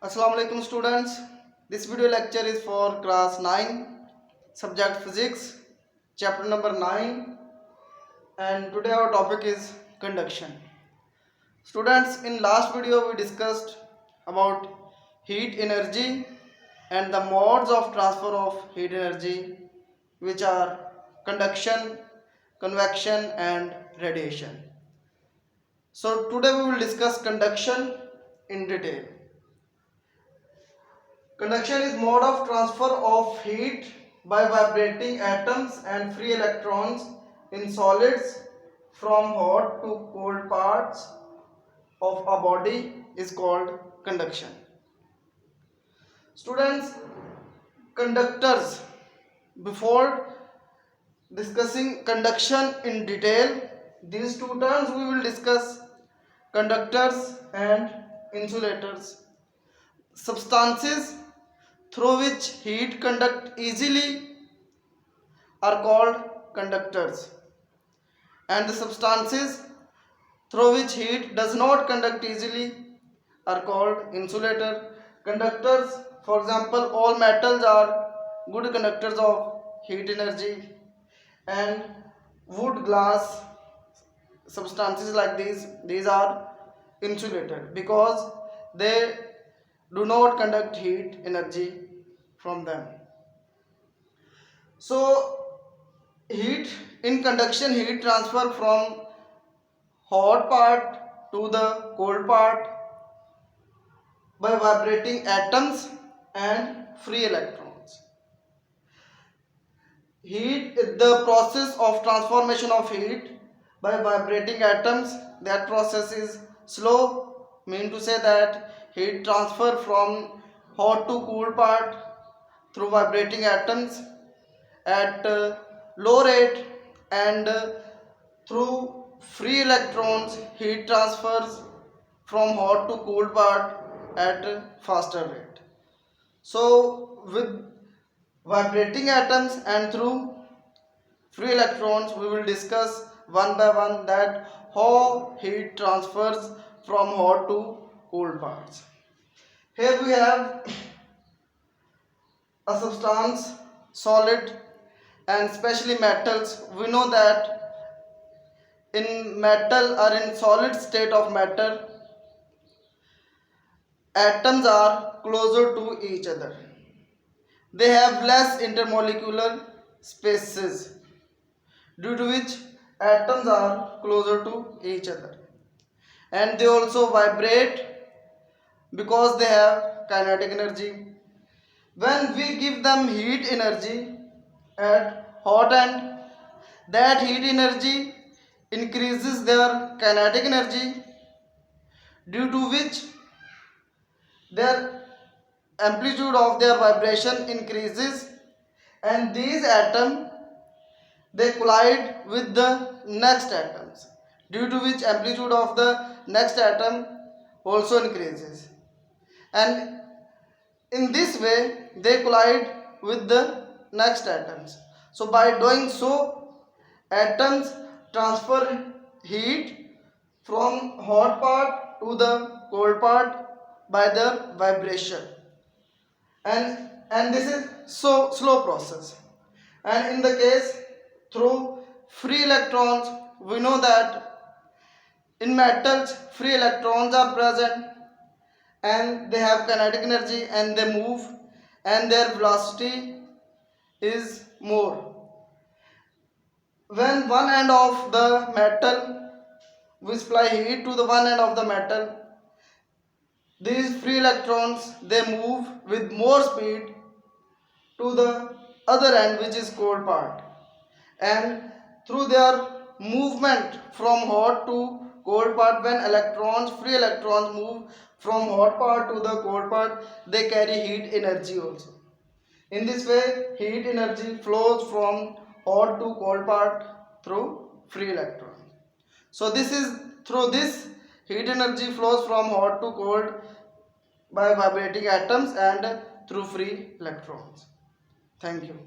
Assalamu alaikum students. This video lecture is for class 9, subject physics, chapter number 9, and today our topic is conduction. Students, in last video we discussed about heat energy and the modes of transfer of heat energy, which are conduction, convection and radiation. So today we will discuss conduction in detail. Conduction is mode of transfer of heat by vibrating atoms and free electrons in solids from hot to cold parts of a body is called conduction. Students, conductors, before discussing conduction in detail, these two terms we will discuss: conductors and insulators. Substances through which heat conduct easily are called conductors, and the substances through which heat does not conduct easily are called insulator. Conductors, for example, all metals are good conductors of heat energy, and wood, glass, substances like these are insulated because they do not conduct heat energy from them. So heat in conduction, heat transfer from hot part to the cold part by vibrating atoms and free electrons. Heat, the process of transformation of heat by vibrating atoms, that process is slow, mean to say that heat transfer from hot to cool part through vibrating atoms at low rate, and through free electrons heat transfers from hot to cool part at faster rate. So with vibrating atoms and through free electrons we will discuss one by one that how heat transfers from hot to cool parts. Here we have a substance, solid, and especially metals. We know that in metal or in solid state of matter, atoms are closer to each other. They have less intermolecular spaces, due to which atoms are closer to each other, and they also vibrate because they have kinetic energy. When we give them heat energy at hot end, that heat energy increases their kinetic energy, due to which their amplitude of their vibration increases, and these atoms they collide with the next atoms, due to which amplitude of the next atom also increases, and in this way they collide with the next atoms. So by doing so, atoms transfer heat from hot part to the cold part by their vibration, and this is so slow process. And in the case through free electrons, we know that in metals free electrons are present and they have kinetic energy and they move, and their velocity is more. When one end of the metal, we supply heat to the one end of the metal, these free electrons they move with more speed to the other end, which is cold part, and through their movement from hot to cold part, when free electrons move from hot part to the cold part, they carry heat energy also. In this way heat energy flows from hot to cold part through free electrons. So this is through this heat energy flows from hot to cold by vibrating atoms and through free electrons. Thank you.